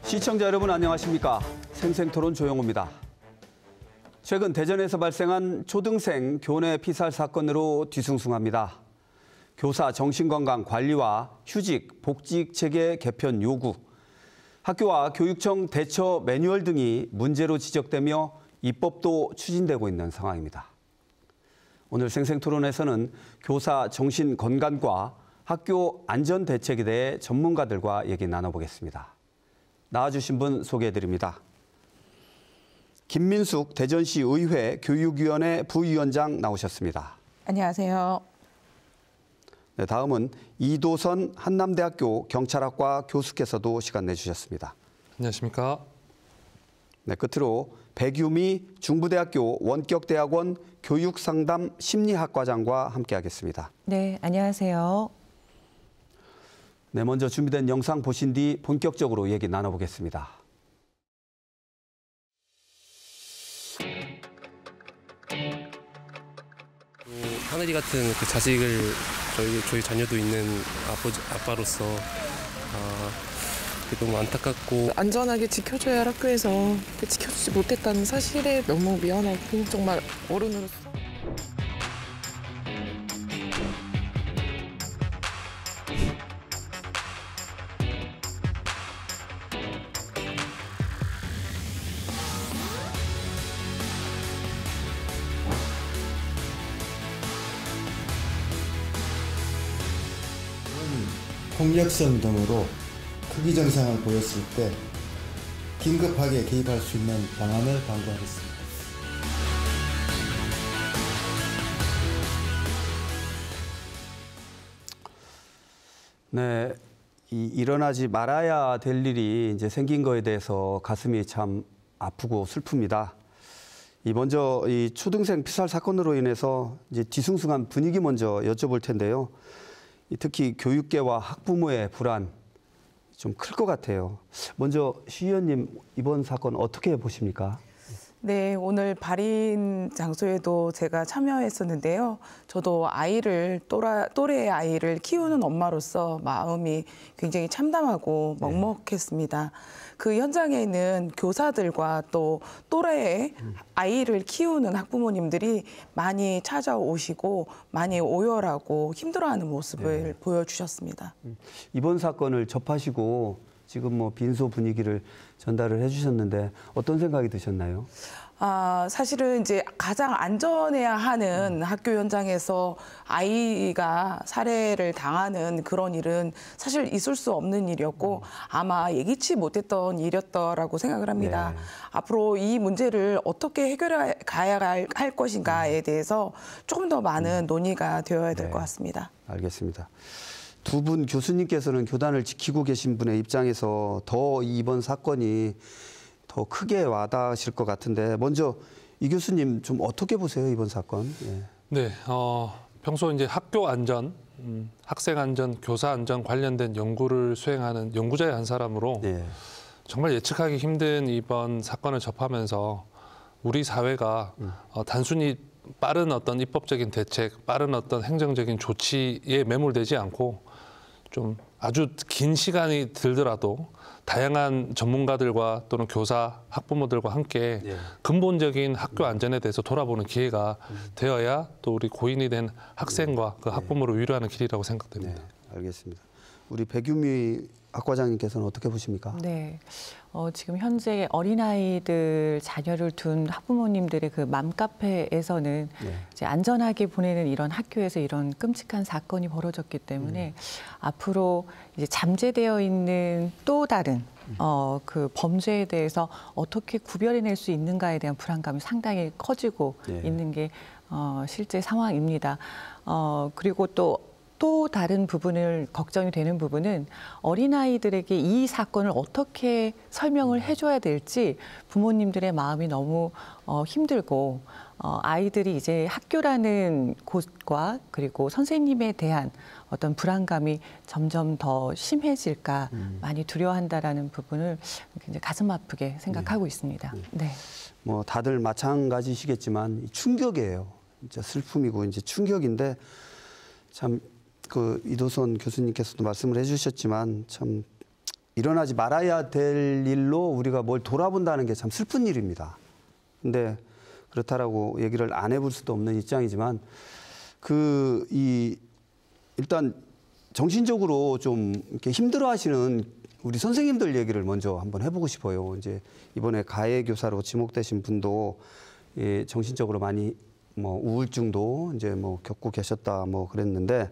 시청자 여러분 안녕하십니까? 생생토론 조영호입니다. 최근 대전에서 발생한 초등생 교내 피살 사건으로 뒤숭숭합니다. 교사 정신건강 관리와 휴직, 복직 체계 개편 요구, 학교와 교육청 대처 매뉴얼 등이 문제로 지적되며 입법도 추진되고 있는 상황입니다. 오늘 생생토론에서는 교사 정신건강과 학교 안전대책에 대해 전문가들과 얘기 나눠보겠습니다. 나와주신 분 소개해드립니다. 김민숙 대전시 의회 교육위원회 부위원장 나오셨습니다. 안녕하세요. 네, 다음은 이도선 한남대학교 경찰학과 교수께서도 시간 내주셨습니다. 안녕하십니까. 네, 끝으로 백유미 중부대학교 원격대학원 교육상담 심리학과장과 함께하겠습니다. 네, 안녕하세요. 네, 먼저 준비된 영상 보신 뒤 본격적으로 얘기 나눠보겠습니다. 하늘이 같은 그 자식을 저희 자녀도 있는 아빠로서 너무 안타깝고 안전하게 지켜줘야 할 학교에서 지켜주지 못했다는 사실에 너무 미안하고 정말 어른으로서. 폭력성 등으로 크기 증상을 보였을 때 긴급하게 개입할 수 있는 방안을 강구하겠습니다. 네, 일어나지 말아야 될 일이 이제 생긴 거에 대해서 가슴이 참 아프고 슬픕니다. 먼저 이 초등생 피살 사건으로 인해서 이제 뒤숭숭한 분위기 먼저 여쭤볼 텐데요. 특히 교육계와 학부모의 불안 좀 클 것 같아요. 먼저 시 의원님, 이번 사건 어떻게 보십니까? 네, 오늘 발인 장소에도 제가 참여했었는데요. 저도 또래의 아이를 키우는 엄마로서 마음이 굉장히 참담하고 먹먹했습니다. 그 현장에는 교사들과 또 또래의 아이를 키우는 학부모님들이 많이 찾아오시고 많이 오열하고 힘들어하는 모습을 보여주셨습니다. 이번 사건을 접하시고 지금 빈소 분위기를 전달을 해주셨는데 어떤 생각이 드셨나요? 사실은 이제 가장 안전해야 하는 학교 현장에서 아이가 살해를 당하는 그런 일은 사실 있을 수 없는 일이었고 아마 예기치 못했던 일이었다라고 생각을 합니다. 네. 앞으로 이 문제를 어떻게 해결해 가야 할 것인가에 대해서 조금 더 많은 논의가 되어야 될 것 같습니다. 알겠습니다. 두 분 교수님께서는 교단을 지키고 계신 분의 입장에서 더 이번 사건이 더 크게 와닿으실 것 같은데 먼저 이 교수님 좀 어떻게 보세요, 이번 사건? 네, 평소 이제 학교 안전, 학생 안전, 교사 안전 관련된 연구를 수행하는 연구자의 한 사람으로 정말 예측하기 힘든 이번 사건을 접하면서 우리 사회가 단순히 빠른 어떤 입법적인 대책, 빠른 어떤 행정적인 조치에 매몰되지 않고 좀 아주 긴 시간이 들더라도 다양한 전문가들과 또는 교사, 학부모들과 함께 근본적인 학교 안전에 대해서 돌아보는 기회가 되어야 또 우리 고인이 된 학생과 그 학부모를 위로하는 길이라고 생각됩니다. 네, 알겠습니다. 우리 백유미 학과장님께서는 어떻게 보십니까? 네, 지금 현재 어린아이들 자녀를 둔 학부모님들의 그 맘카페에서는 이제 안전하게 보내는 이런 학교에서 이런 끔찍한 사건이 벌어졌기 때문에 앞으로 이제 잠재되어 있는 또 다른 그 범죄에 대해서 어떻게 구별해낼 수 있는가에 대한 불안감이 상당히 커지고 있는 게 실제 상황입니다. 그리고 또 다른 부분을 걱정이 되는 부분은 어린아이들에게 이 사건을 어떻게 설명을 해줘야 될지 부모님들의 마음이 너무 힘들고 아이들이 이제 학교라는 곳과 그리고 선생님에 대한 어떤 불안감이 점점 더 심해질까 많이 두려워한다라는 부분을 굉장히 가슴 아프게 생각하고 있습니다. 네. 뭐 다들 마찬가지시겠지만 충격이에요. 진짜 슬픔이고 이제 충격인데 참 그 이도선 교수님께서도 말씀을 해주셨지만 참 일어나지 말아야 될 일로 우리가 뭘 돌아본다는 게 참 슬픈 일입니다. 근데 그렇다라고 얘기를 안 해볼 수도 없는 입장이지만 일단 정신적으로 좀 이렇게 힘들어하시는 우리 선생님들 얘기를 먼저 한번 해보고 싶어요. 이제 이번에 가해 교사로 지목되신 분도 정신적으로 많이 뭐 우울증도 이제 뭐 겪고 계셨다 뭐 그랬는데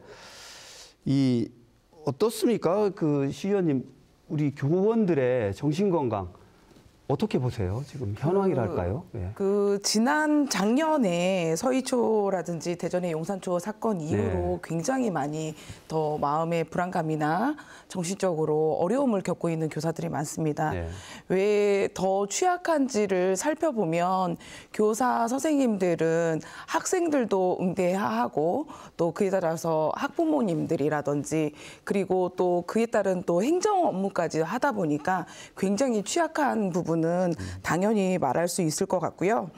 어떻습니까? 그 시의원님, 우리 교원들의 정신 건강 어떻게 보세요? 지금 현황이랄까요? 예. 지난 작년에 서희초라든지 대전의 용산초 사건 이후로 네. 굉장히 많이 더 마음의 불안감이나 정신적으로 어려움을 겪고 있는 교사들이 많습니다. 네. 왜 더 취약한지를 살펴보면 교사 선생님들은 학생들도 응대하고 또 그에 따라서 학부모님들이라든지 그리고 또 그에 따른 또 행정 업무까지 하다 보니까 굉장히 취약한 부분은 당연히 말할 수 있을 것 같고요.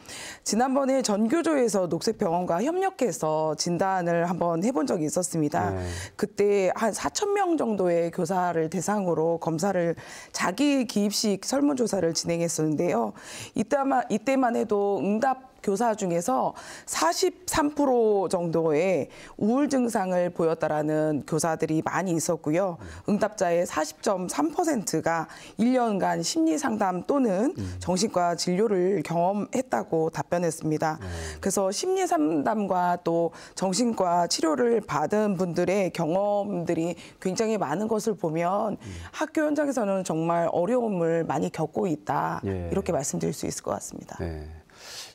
지난번에 전교조에서 녹색병원과 협력해서 진단을 한번 해본 적이 있었습니다. 네. 그때 한 4,000명 정도의 교사를 대상으로 검사를 자기 기입식 설문조사를 진행했었는데요. 이때만 해도 응답 교사 중에서 43% 정도의 우울 증상을 보였다라는 교사들이 많이 있었고요. 응답자의 40.3%가 1년간 심리 상담 또는 정신과 진료를 경험했다고 답변했습니다. 그래서 심리 상담과 또 정신과 치료를 받은 분들의 경험들이 굉장히 많은 것을 보면 학교 현장에서는 정말 어려움을 많이 겪고 있다. 예. 이렇게 말씀드릴 수 있을 것 같습니다. 네.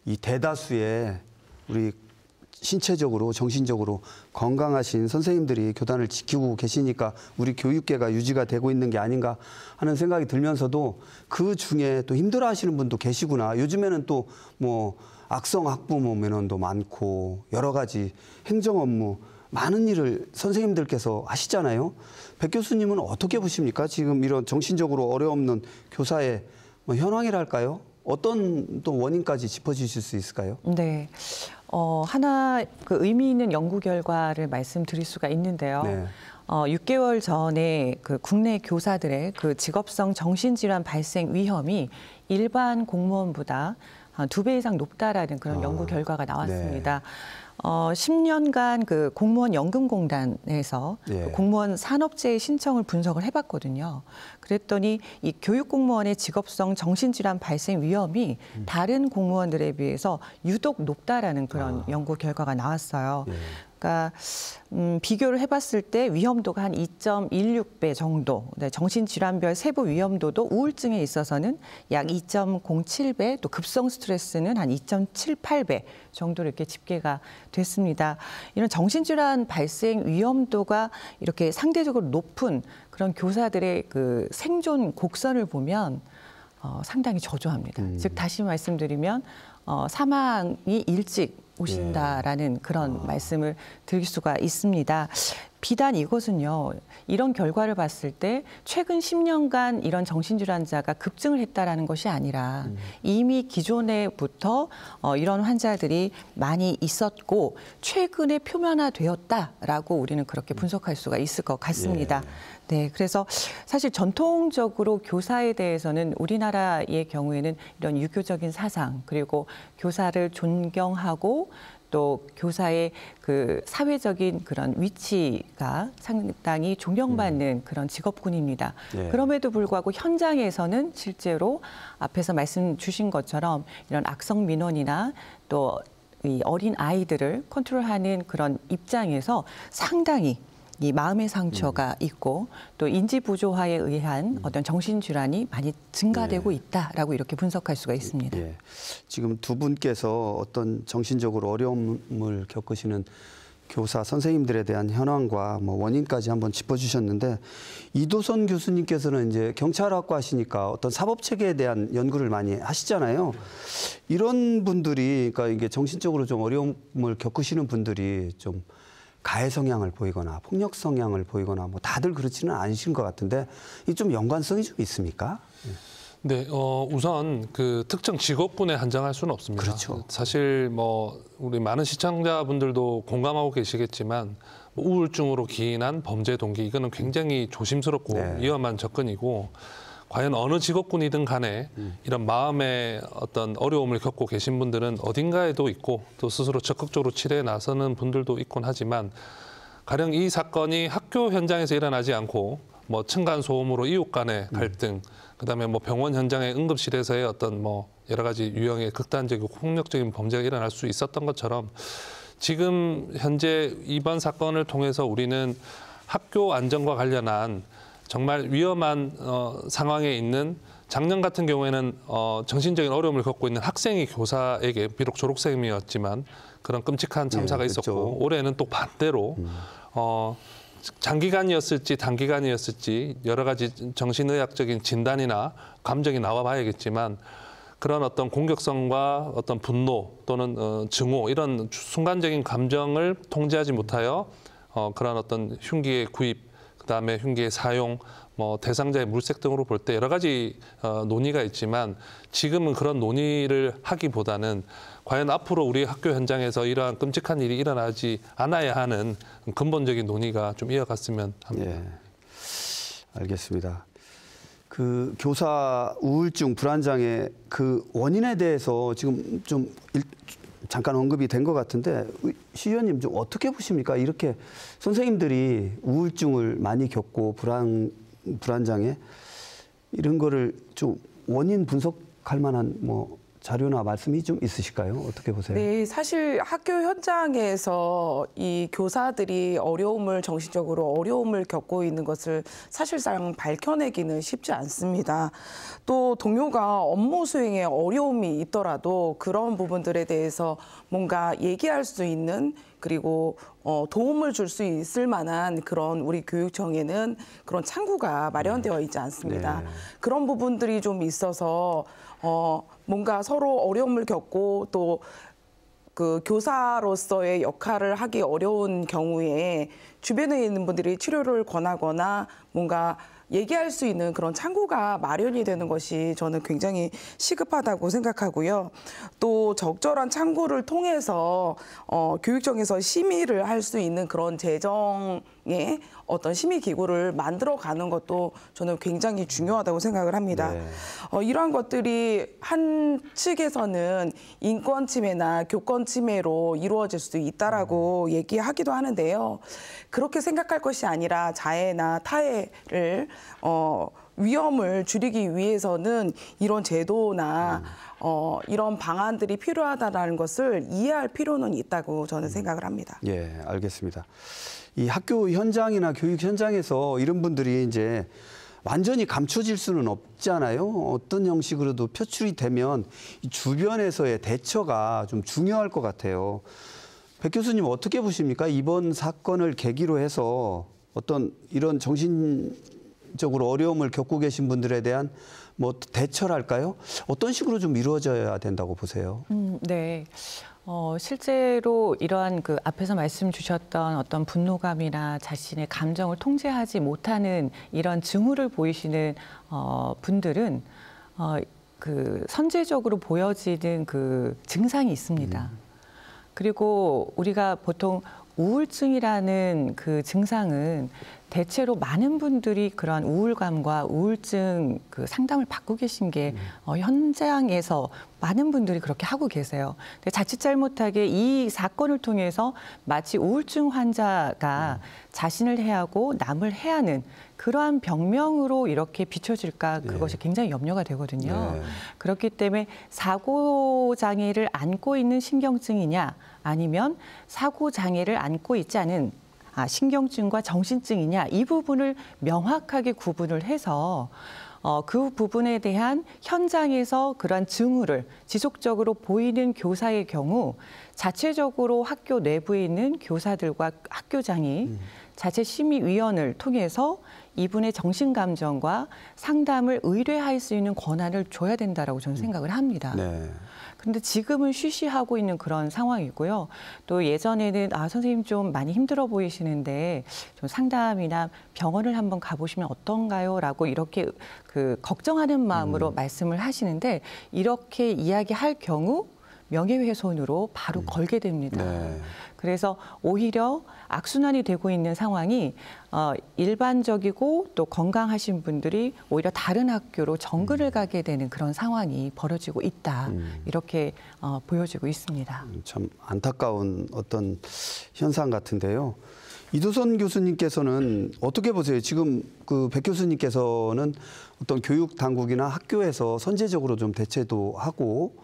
이 대다수의 우리 신체적으로 정신적으로 건강하신 선생님들이 교단을 지키고 계시니까 우리 교육계가 유지가 되고 있는 게 아닌가 하는 생각이 들면서도 그 중에 또 힘들어하시는 분도 계시구나. 요즘에는 또 뭐 악성 학부모 면허도 많고 여러 가지 행정 업무 많은 일을 선생님들께서 하시잖아요. 백 교수님은 어떻게 보십니까? 지금 이런 정신적으로 어려움는 교사의 뭐 현황이랄까요? 어떤 또 원인까지 짚어주실 수 있을까요? 네. 하나 의미 있는 연구 결과를 말씀드릴 수가 있는데요. 네. 6개월 전에 국내 교사들의 직업성 정신질환 발생 위험이 일반 공무원보다 2배 이상 높다라는 그런 연구 결과가 나왔습니다. 네. 10년간 공무원 연금공단에서 예. 공무원 산업재해 신청을 분석을 해봤거든요. 그랬더니 이 교육공무원의 직업성 정신질환 발생 위험이 다른 공무원들에 비해서 유독 높다라는 그런 연구 결과가 나왔어요. 예. 그러니까 비교를 해봤을 때 위험도가 한 2.16배 정도, 네, 정신질환별 세부 위험도도 우울증에 있어서는 약 2.07배, 또 급성 스트레스는 한 2.78배 정도로 이렇게 집계가 됐습니다. 이런 정신질환 발생 위험도가 이렇게 상대적으로 높은 그런 교사들의 생존 곡선을 보면 상당히 저조합니다. 즉 다시 말씀드리면 사망이 일찍 오신다라는 그런 말씀을 드릴 수가 있습니다. 비단 이것은요, 이런 결과를 봤을 때 최근 10년간 이런 정신질환자가 급증을 했다라는 것이 아니라 이미 기존에부터 이런 환자들이 많이 있었고 최근에 표면화되었다라고 우리는 그렇게 분석할 수가 있을 것 같습니다. 예. 네, 그래서 사실 전통적으로 교사에 대해서는 우리나라의 경우에는 이런 유교적인 사상 그리고 교사를 존경하고 또 교사의 사회적인 그런 위치가 상당히 존경받는 그런 직업군입니다. 예. 그럼에도 불구하고 현장에서는 실제로 앞에서 말씀 주신 것처럼 이런 악성 민원이나 또 이 어린 아이들을 컨트롤하는 그런 입장에서 상당히 이 마음의 상처가 있고 또 인지 부조화에 의한 어떤 정신질환이 많이 증가되고 있다라고 이렇게 분석할 수가 있습니다. 예. 지금 두 분께서 어떤 정신적으로 어려움을 겪으시는 교사 선생님들에 대한 현황과 뭐 원인까지 한번 짚어주셨는데 이도선 교수님께서는 이제 경찰학과 하시니까 어떤 사법 체계에 대한 연구를 많이 하시잖아요. 이런 분들이 그러니까 이게 정신적으로 좀 어려움을 겪으시는 분들이 좀 가해 성향을 보이거나 폭력 성향을 보이거나 뭐 다들 그렇지는 않으신 것 같은데 이 좀 연관성이 좀 있습니까? 네, 우선 특정 직업군에 한정할 수는 없습니다. 그렇죠. 사실 우리 많은 시청자분들도 공감하고 계시겠지만 우울증으로 기인한 범죄 동기, 이거는 굉장히 조심스럽고 네. 위험한 접근이고, 과연 어느 직업군이든 간에 이런 마음의 어떤 어려움을 겪고 계신 분들은 어딘가에도 있고 또 스스로 적극적으로 치료에 나서는 분들도 있곤 하지만, 가령 이 사건이 학교 현장에서 일어나지 않고 뭐 층간 소음으로 이웃 간의 갈등, 그다음에 뭐 병원 현장의 응급실에서의 어떤 뭐 여러 가지 유형의 극단적이고 폭력적인 범죄가 일어날 수 있었던 것처럼, 지금 현재 이번 사건을 통해서 우리는 학교 안전과 관련한 정말 위험한 상황에 있는, 작년 같은 경우에는 정신적인 어려움을 겪고 있는 학생이 교사에게, 비록 졸업생이었지만 그런 끔찍한 참사가 있었고, 그렇죠. 올해는 또 반대로 장기간이었을지 단기간이었을지 여러 가지 정신의학적인 진단이나 감정이 나와 봐야겠지만, 그런 어떤 공격성과 어떤 분노 또는 증오, 이런 순간적인 감정을 통제하지 못하여 그런 어떤 흉기의 구입, 그다음에 흉기의 사용, 뭐 대상자의 물색 등으로 볼 때 여러 가지 논의가 있지만, 지금은 그런 논의를 하기보다는 과연 앞으로 우리 학교 현장에서 이러한 끔찍한 일이 일어나지 않아야 하는 근본적인 논의가 좀 이어갔으면 합니다. 예, 알겠습니다. 그 교사 우울증 불안장애 그 원인에 대해서 지금 좀 잠깐 언급이 된 것 같은데, 시 의원님 좀 어떻게 보십니까? 이렇게 선생님들이 우울증을 많이 겪고 불안장애 이런 거를 좀 원인 분석할 만한 뭐 자료나 말씀이 좀 있으실까요? 어떻게 보세요? 네, 사실 학교 현장에서 이 교사들이 정신적으로 어려움을 겪고 있는 것을 사실상 밝혀내기는 쉽지 않습니다. 또 동료가 업무 수행에 어려움이 있더라도 그런 부분들에 대해서 뭔가 얘기할 수 있는, 그리고 도움을 줄 수 있을 만한 그런 우리 교육청에는 그런 창구가 마련되어 있지 않습니다. 네. 그런 부분들이 좀 있어서 뭔가 서로 어려움을 겪고 또 그 교사로서의 역할을 하기 어려운 경우에 주변에 있는 분들이 치료를 권하거나 뭔가 얘기할 수 있는 그런 창구가 마련이 되는 것이 저는 굉장히 시급하다고 생각하고요. 또 적절한 창구를 통해서 교육청에서 심의를 할 수 있는 그런 재정의 어떤 심의 기구를 만들어가는 것도 저는 굉장히 중요하다고 생각을 합니다. 네. 이러한 것들이 한 측에서는 인권 침해나 교권 침해로 이루어질 수도 있다라고 얘기하기도 하는데요. 그렇게 생각할 것이 아니라 자해나 타해를 위험을 줄이기 위해서는 이런 제도나 이런 방안들이 필요하다는 것을 이해할 필요는 있다고 저는 생각을 합니다. 예, 알겠습니다. 이 학교 현장이나 교육 현장에서 이런 분들이 이제 완전히 감춰질 수는 없잖아요. 어떤 형식으로도 표출이 되면 이 주변에서의 대처가 좀 중요할 것 같아요. 백 교수님 어떻게 보십니까? 이번 사건을 계기로 해서 어떤 이런 정신적으로 어려움을 겪고 계신 분들에 대한 뭐 대처랄까요? 어떤 식으로 좀 이루어져야 된다고 보세요? 네. 실제로 이러한 그 앞에서 말씀 주셨던 어떤 분노감이나 자신의 감정을 통제하지 못하는 이런 징후를 보이시는 분들은 그 선제적으로 보여지는 그 증상이 있습니다. 그리고 우리가 보통 우울증이라는 그 증상은 대체로 많은 분들이 그러한 우울감과 우울증 그 상담을 받고 계신 게 현장에서 많은 분들이 그렇게 하고 계세요. 근데 자칫 잘못하게 이 사건을 통해서 마치 우울증 환자가 자신을 해하고 남을 해하는 그러한 병명으로 이렇게 비춰질까, 그것이 굉장히 염려가 되거든요. 네. 그렇기 때문에 사고 장애를 안고 있는 신경증이냐, 아니면 사고 장애를 안고 있지 않은 신경증과 정신증이냐, 이 부분을 명확하게 구분을 해서 그 부분에 대한 현장에서 그러한 징후를 지속적으로 보이는 교사의 경우 자체적으로 학교 내부에 있는 교사들과 학교장이 자체 심의위원을 통해서 이분의 정신감정과 상담을 의뢰할 수 있는 권한을 줘야 된다라고 저는 생각을 합니다. 네. 그런데 지금은 쉬쉬하고 있는 그런 상황이고요. 또 예전에는 선생님 좀 많이 힘들어 보이시는데 좀 상담이나 병원을 한번 가보시면 어떤가요? 라고 이렇게 그 걱정하는 마음으로 말씀을 하시는데, 이렇게 이야기할 경우 명예훼손으로 바로 걸게 됩니다. 그래서 오히려 악순환이 되고 있는 상황이 일반적이고 또 건강하신 분들이 오히려 다른 학교로 정글을 가게 되는 그런 상황이 벌어지고 있다. 이렇게 보여지고 있습니다. 참 안타까운 어떤 현상 같은데요. 이두선 교수님께서는 어떻게 보세요? 지금 그 백 교수님께서는 어떤 교육 당국이나 학교에서 선제적으로 좀 대처도 하고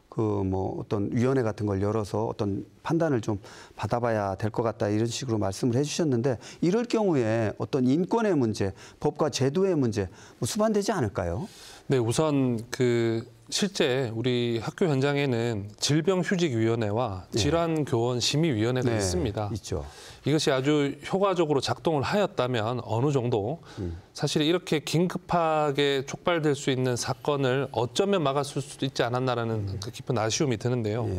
그 뭐 어떤 위원회 같은 걸 열어서 어떤 판단을 좀 받아봐야 될 것 같다 이런 식으로 말씀을 해주셨는데 이럴 경우에 어떤 인권의 문제, 법과 제도의 문제 뭐 수반되지 않을까요? 네, 우선 그 실제 우리 학교 현장에는 질병휴직위원회와 질환교원심의위원회가 있습니다. 있죠. 이것이 아주 효과적으로 작동을 하였다면 어느 정도 사실 이렇게 긴급하게 촉발될 수 있는 사건을 어쩌면 막았을 수도 있지 않았나라는 그 깊은 아쉬움이 드는데요.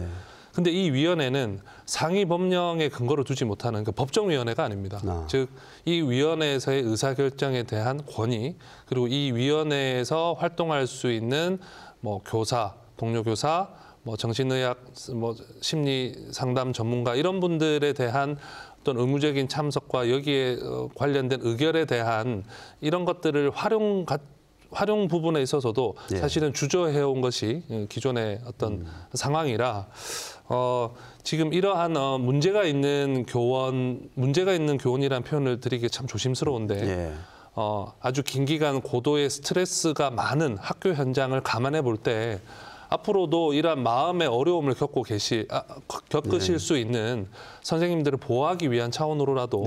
근데 이 위원회는 상위 법령에 근거를 두지 못하는 그 법정위원회가 아닙니다. 즉, 이 위원회에서의 의사결정에 대한 권위, 그리고 이 위원회에서 활동할 수 있는 뭐 교사, 동료 교사, 뭐 정신의학, 뭐 심리 상담 전문가 이런 분들에 대한 어떤 의무적인 참석과 여기에 관련된 의결에 대한 이런 것들을 활용 부분에 있어서도 사실은 주저해온 것이 기존의 어떤 상황이라 지금 이러한 문제가 있는 교원이라는 표현을 드리기 참 조심스러운데 아주 긴 기간 고도의 스트레스가 많은 학교 현장을 감안해 볼 때 앞으로도 이러한 마음의 어려움을 겪으실 수 있는 선생님들을 보호하기 위한 차원으로라도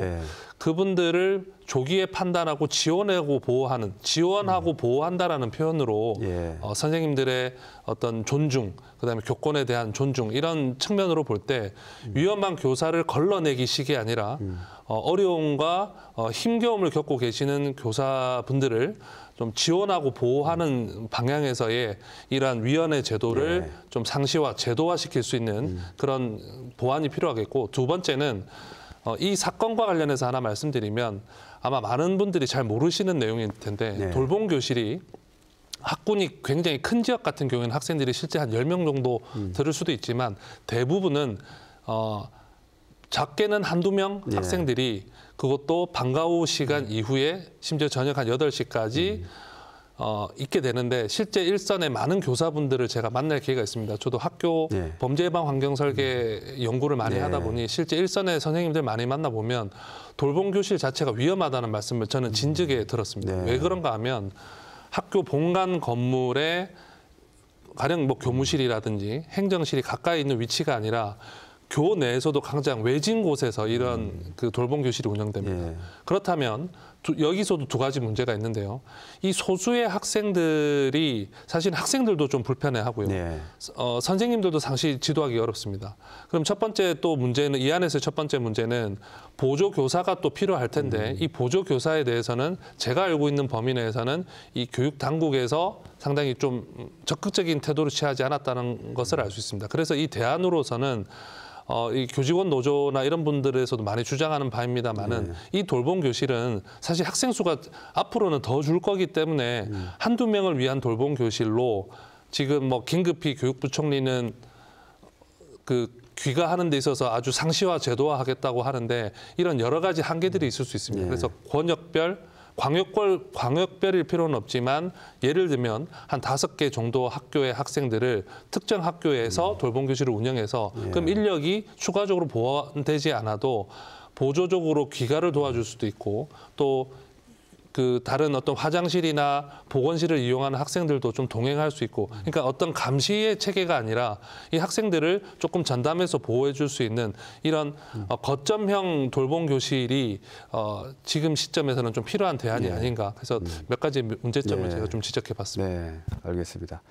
그분들을 조기에 판단하고 지원하고 보호한다라는 표현으로 선생님들의 어떤 존중, 그다음에 교권에 대한 존중 이런 측면으로 볼 때 위험한 교사를 걸러내기 식이 아니라 어려움과 힘겨움을 겪고 계시는 교사분들을 좀 지원하고 보호하는 방향에서의 이러한 위원회 제도를 좀 상시화, 제도화시킬 수 있는 그런 보완이 필요하겠고 두 번째는 이 사건과 관련해서 하나 말씀드리면 아마 많은 분들이 잘 모르시는 내용일 텐데 돌봄교실이 학군이 굉장히 큰 지역 같은 경우에는 학생들이 실제 한 10명 정도 들을 수도 있지만 대부분은 작게는 한두 명 학생들이 그것도 방과 후 시간 이후에 심지어 저녁 한 8시까지 있게 되는데 실제 일선의 많은 교사분들을 제가 만날 기회가 있습니다. 저도 학교 범죄 예방 환경 설계 연구를 많이 하다 보니 실제 일선의 선생님들 많이 만나보면 돌봄 교실 자체가 위험하다는 말씀을 저는 진즉에 들었습니다. 왜 그런가 하면 학교 본관 건물에 가령 뭐 교무실이라든지 행정실이 가까이 있는 위치가 아니라 교 내에서도 가장 외진 곳에서 이런 그 돌봄 교실이 운영됩니다. 그렇다면 여기서도 두 가지 문제가 있는데요. 이 소수의 학생들이 사실 학생들도 좀 불편해하고요. 선생님들도 상시 지도하기 어렵습니다. 그럼 첫 번째 또 문제는 이 안에서 첫 번째 문제는 보조 교사가 또 필요할 텐데 이 보조 교사에 대해서는 제가 알고 있는 범위 내에서는 이 교육 당국에서 상당히 좀 적극적인 태도를 취하지 않았다는 것을 알 수 있습니다. 그래서 이 대안으로서는 이 교직원 노조나 이런 분들에서도 많이 주장하는 바입니다만은 이 돌봄 교실은 사실 학생 수가 앞으로는 더 줄 거기 때문에 한두 명을 위한 돌봄 교실로 지금 뭐 긴급히 교육부총리는 그 귀가하는 데 있어서 아주 상시화 제도화하겠다고 하는데 이런 여러 가지 한계들이 있을 수 있습니다. 그래서 광역별일 필요는 없지만 예를 들면 한 5개 정도 학교의 학생들을 특정 학교에서 돌봄 교실을 운영해서 그럼 인력이 추가적으로 보완되지 않아도 보조적으로 귀가를 도와줄 수도 있고 또 그 다른 어떤 화장실이나 보건실을 이용하는 학생들도 좀 동행할 수 있고 그러니까 어떤 감시의 체계가 아니라 이 학생들을 조금 전담해서 보호해 줄 수 있는 이런 거점형 돌봄 교실이 지금 시점에서는 좀 필요한 대안이 아닌가. 그래서 몇 가지 문제점을 제가 좀 지적해 봤습니다. 네, 알겠습니다.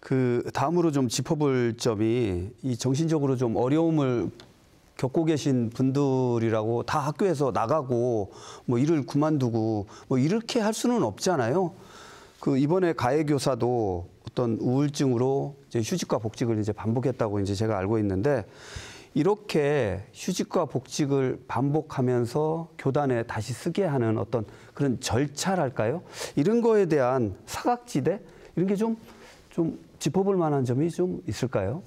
그 다음으로 좀 짚어볼 점이 이 정신적으로 좀 어려움을 겪고 계신 분들이라고 다 학교에서 나가고 뭐 일을 그만두고 뭐 이렇게 할 수는 없잖아요. 그 이번에 가해 교사도 어떤 우울증으로 이제 휴직과 복직을 이제 반복했다고 이제 제가 알고 있는데 이렇게 휴직과 복직을 반복하면서 교단에 다시 쓰게 하는 어떤 그런 절차랄까요? 이런 거에 대한 사각지대 이런 게 좀 짚어볼 만한 점이 좀 있을까요?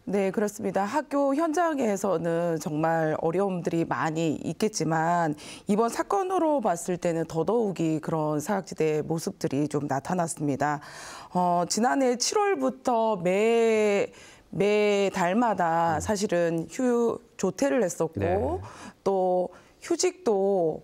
네, 그렇습니다. 학교 현장에서는 정말 어려움들이 많이 있겠지만 이번 사건으로 봤을 때는 더더욱이 그런 사각지대의 모습들이 좀 나타났습니다. 지난해 7월부터 매 달마다 사실은 조퇴를 했었고 네. 또 휴직도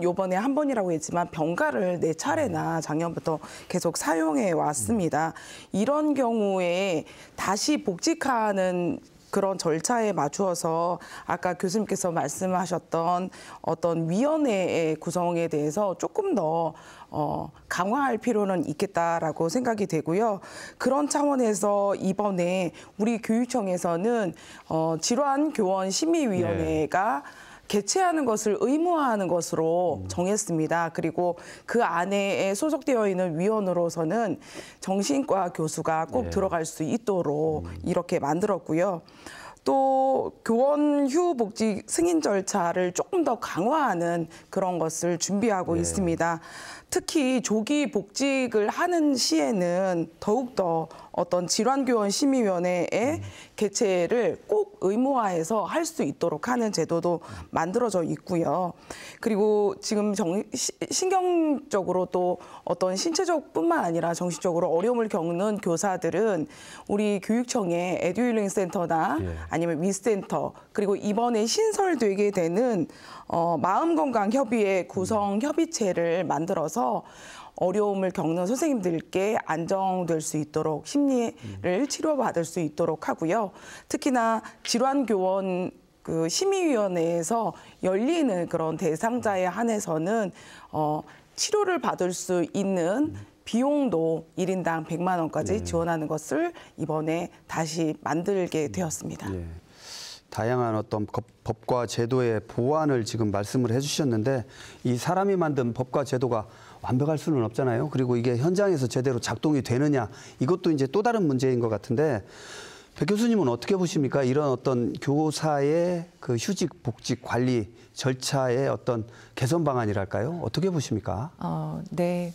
요번에 한 번이라고 했지만 병가를 4차례나 작년부터 계속 사용해 왔습니다. 이런 경우에 다시 복직하는 그런 절차에 맞추어서 아까 교수님께서 말씀하셨던 어떤 위원회의 구성에 대해서 조금 더 강화할 필요는 있겠다라고 생각이 되고요. 그런 차원에서 이번에 우리 교육청에서는 질환교원심의위원회가 개최하는 것을 의무화하는 것으로 정했습니다. 그리고 그 안에 소속되어 있는 위원으로서는 정신과 교수가 꼭 들어갈 수 있도록 이렇게 만들었고요. 또 교원 휴 복직 승인 절차를 조금 더 강화하는 그런 것을 준비하고 있습니다. 특히 조기 복직을 하는 시에는 더욱더 어떤 질환교원심의위원회의 개최를 꼭 의무화해서 할 수 있도록 하는 제도도 만들어져 있고요. 그리고 지금 신경적으로 또 어떤 신체적뿐만 아니라 정신적으로 어려움을 겪는 교사들은 우리 교육청의 에듀힐링 센터나 아니면 위센터 그리고 이번에 신설되게 되는 마음건강협의회 구성 협의체를 만들어서 어려움을 겪는 선생님들께 안정될 수 있도록 심리를 치료받을 수 있도록 하고요. 특히나 질환교원 심의위원회에서 열리는 그런 대상자에 한해서는 치료를 받을 수 있는 비용도 1인당 100만 원까지 지원하는 것을 이번에 다시 만들게 되었습니다. 다양한 어떤 법과 제도의 보완을 지금 말씀을 해주셨는데 이 사람이 만든 법과 제도가 완벽할 수는 없잖아요. 그리고 이게 현장에서 제대로 작동이 되느냐 이것도 이제 또 다른 문제인 것 같은데 백 교수님은 어떻게 보십니까? 이런 어떤 교사의 그 휴직 복직 관리 절차의 어떤 개선 방안이랄까요? 어떻게 보십니까? 네.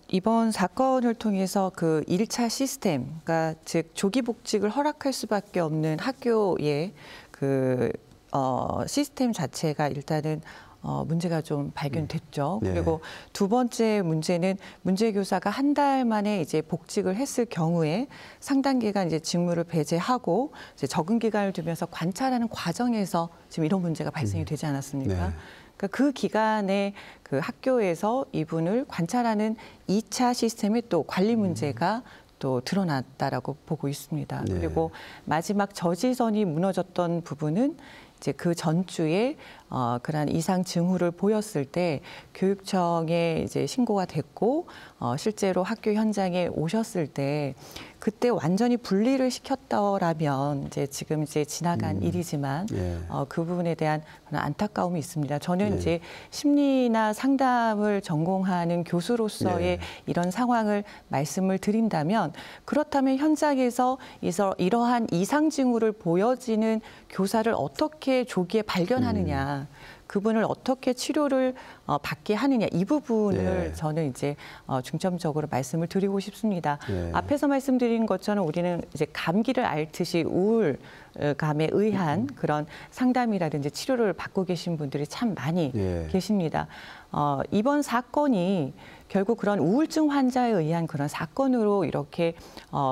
이번 사건을 통해서 그 1차 시스템, 그러니까 즉 조기 복직을 허락할 수밖에 없는 학교의 그 시스템 자체가 일단은 문제가 좀 발견됐죠. 네. 그리고 두 번째 문제는 문제 교사가 한 달 만에 이제 복직을 했을 경우에 상당 기간 이제 직무를 배제하고 이제 적응 기간을 두면서 관찰하는 과정에서 지금 이런 문제가 발생이 되지 않았습니까? 네. 그러니까 그 기간에 그 학교에서 이분을 관찰하는 2차 시스템의 또 관리 문제가 또 드러났다라고 보고 있습니다. 네. 그리고 마지막 저지선이 무너졌던 부분은 이제 그 전주에 그러한 이상 징후를 보였을 때 교육청에 이제 신고가 됐고 실제로 학교 현장에 오셨을 때 그때 완전히 분리를 시켰더라면 이제 지금 이제 지나간 일이지만 그 부분에 대한 그런 안타까움이 있습니다. 저는 이제 심리나 상담을 전공하는 교수로서의 이런 상황을 말씀을 드린다면 그렇다면 현장에서 이러한 이상 징후를 보여지는 교사를 어떻게 조기에 발견하느냐. 그분을 어떻게 치료를 받게 하느냐 이 부분을 저는 이제 중점적으로 말씀을 드리고 싶습니다. 앞에서 말씀드린 것처럼 우리는 이제 감기를 앓듯이 우울감에 의한 그런 상담이라든지 치료를 받고 계신 분들이 참 많이 계십니다. 이번 사건이 결국 그런 우울증 환자에 의한 그런 사건으로 이렇게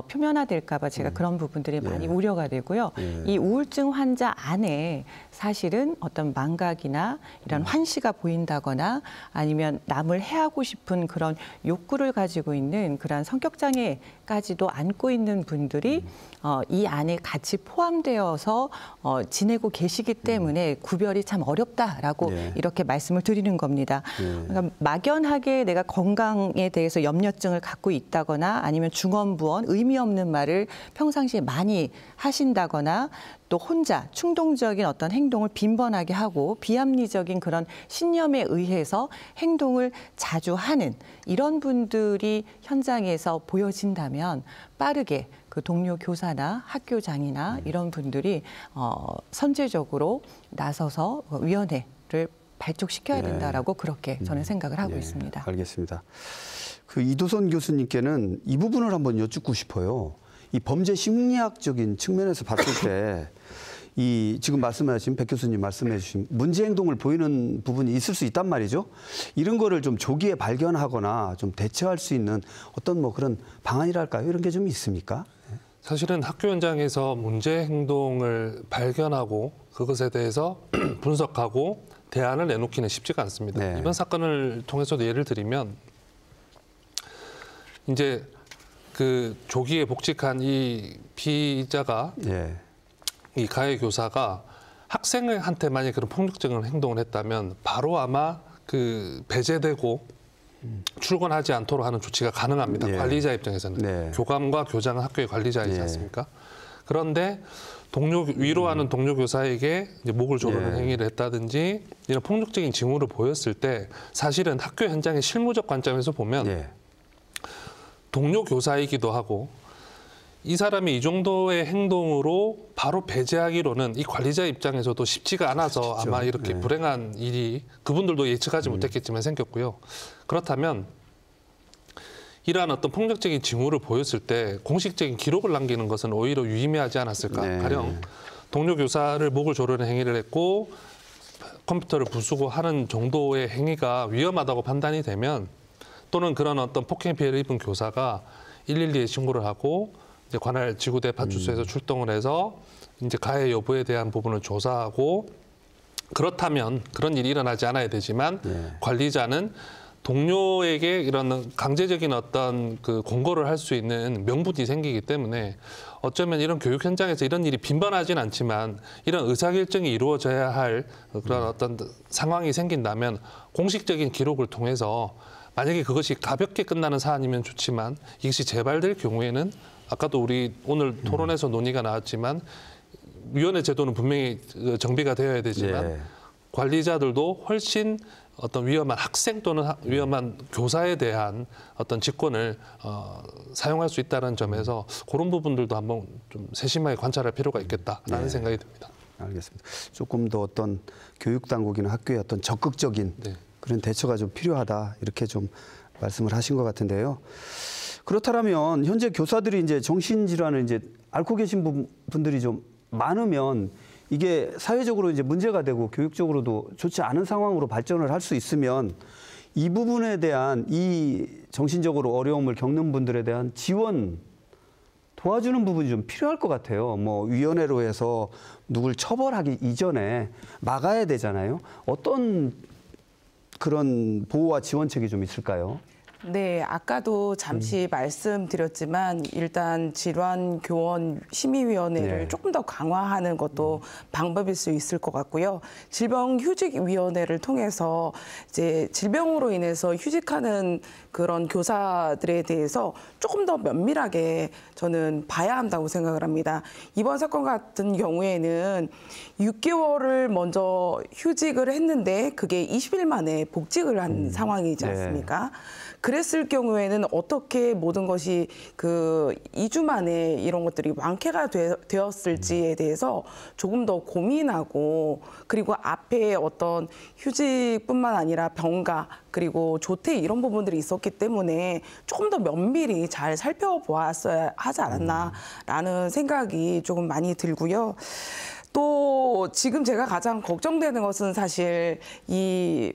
표면화될까 봐 제가 그런 부분들이 많이 우려가 되고요. 이 우울증 환자 안에 사실은 어떤 망각이나 이런 환시가 보인다거나 아니면 남을 해하고 싶은 그런 욕구를 가지고 있는 그런 성격장애까지도 안고 있는 분들이 이 안에 같이 포함되어서 지내고 계시기 때문에 구별이 참 어렵다라고 이렇게 말씀을 드리는 겁니다. 그러니까 막연하게 내가 건강에 대해서 염려증을 갖고 있다거나 아니면 중언부언 의미 없는 말을 평상시에 많이 하신다거나 또 혼자 충동적인 어떤 행동을 빈번하게 하고 비합리적인 그런 신념에 의해서 행동을 자주 하는 이런 분들이 현장에서 보여진다면 빠르게 그 동료 교사나 학교장이나 이런 분들이 선제적으로 나서서 위원회를 발족시켜야 된다라고 그렇게 저는 생각을 하고 있습니다. 알겠습니다. 그 이도선 교수님께는 이 부분을 한번 여쭙고 싶어요. 이 범죄 심리학적인 측면에서 봤을 때 이 지금 말씀하신 백 교수님 말씀해 주신 문제 행동을 보이는 부분이 있을 수 있단 말이죠. 이런 거를 좀 조기에 발견하거나 좀 대처할 수 있는 어떤 뭐 그런 방안이랄까요? 이런 게 좀 있습니까? 사실은 학교 현장에서 문제 행동을 발견하고 그것에 대해서 분석하고 대안을 내놓기는 쉽지가 않습니다. 네. 이번 사건을 통해서도 예를 들면 이제 그 조기에 복직한 이 피의자가 예. 이 가해 교사가 학생한테 만약 그런 폭력적인 행동을 했다면 바로 아마 그 배제되고 출근하지 않도록 하는 조치가 가능합니다. 예. 관리자 입장에서는. 네. 교감과 교장은 학교의 관리자이지 예. 않습니까? 그런데 위로하는 동료 교사에게 이제 목을 조르는 예. 행위를 했다든지 이런 폭력적인 징후를 보였을 때 사실은 학교 현장의 실무적 관점에서 보면 예. 동료 교사이기도 하고 이 사람이 이 정도의 행동으로 바로 배제하기로는 이 관리자 입장에서도 쉽지가 않아서 쉽죠. 아마 이렇게 네. 불행한 일이 그분들도 예측하지 못했겠지만 생겼고요. 그렇다면 이러한 어떤 폭력적인 징후를 보였을 때 공식적인 기록을 남기는 것은 오히려 유의미하지 않았을까. 네. 가령 동료 교사를 목을 조르는 행위를 했고 컴퓨터를 부수고 하는 정도의 행위가 위험하다고 판단이 되면 또는 그런 어떤 폭행 피해를 입은 교사가 112에 신고를 하고 이제 관할 지구대 파출소에서 출동을 해서 이제 가해 여부에 대한 부분을 조사하고 그렇다면 그런 일이 일어나지 않아야 되지만 네. 관리자는 동료에게 이런 강제적인 어떤 그 공고를 할 수 있는 명분이 생기기 때문에 어쩌면 이런 교육 현장에서 이런 일이 빈번하진 않지만 이런 의사결정이 이루어져야 할 그런 어떤 상황이 생긴다면 공식적인 기록을 통해서 만약에 그것이 가볍게 끝나는 사안이면 좋지만 이것이 재발될 경우에는 아까도 우리 오늘 토론에서 논의가 나왔지만 위원회 제도는 분명히 정비가 되어야 되지만 예. 관리자들도 훨씬 어떤 위험한 학생 또는 위험한 교사에 대한 어떤 직권을 사용할 수 있다는 점에서 그런 부분들도 한번 좀 세심하게 관찰할 필요가 있겠다라는 생각이 듭니다. 알겠습니다. 조금 더 어떤 교육 당국이나 학교의 어떤 적극적인 네. 그런 대처가 좀 필요하다 이렇게 좀 말씀을 하신 것 같은데요. 그렇다면 현재 교사들이 이제 정신질환을 이제 앓고 계신 분들이 좀 많으면 이게 사회적으로 이제 문제가 되고 교육적으로도 좋지 않은 상황으로 발전을 할 수 있으면 이 부분에 대한 이 정신적으로 어려움을 겪는 분들에 대한 지원 도와주는 부분이 좀 필요할 것 같아요. 뭐 위원회로 해서 누굴 처벌하기 이전에 막아야 되잖아요. 어떤 그런 보호와 지원책이 좀 있을까요? 네, 아까도 잠시 말씀드렸지만 일단 질환교원심의위원회를 네. 조금 더 강화하는 것도 방법일 수 있을 것 같고요. 질병휴직위원회를 통해서 이제 질병으로 인해서 휴직하는 그런 교사들에 대해서 조금 더 면밀하게 저는 봐야 한다고 생각을 합니다. 이번 사건 같은 경우에는 6개월을 먼저 휴직을 했는데 그게 20일 만에 복직을 한 상황이지 않습니까? 그랬을 경우에는 어떻게 모든 것이 그 2주 만에 이런 것들이 완쾌가 되었을지에 대해서 조금 더 고민하고 그리고 앞에 어떤 휴직뿐만 아니라 병가 그리고 조퇴 이런 부분들이 있었기 때문에 조금 더 면밀히 잘 살펴보았어야 하지 않았나라는 생각이 조금 많이 들고요. 또 지금 제가 가장 걱정되는 것은 사실 이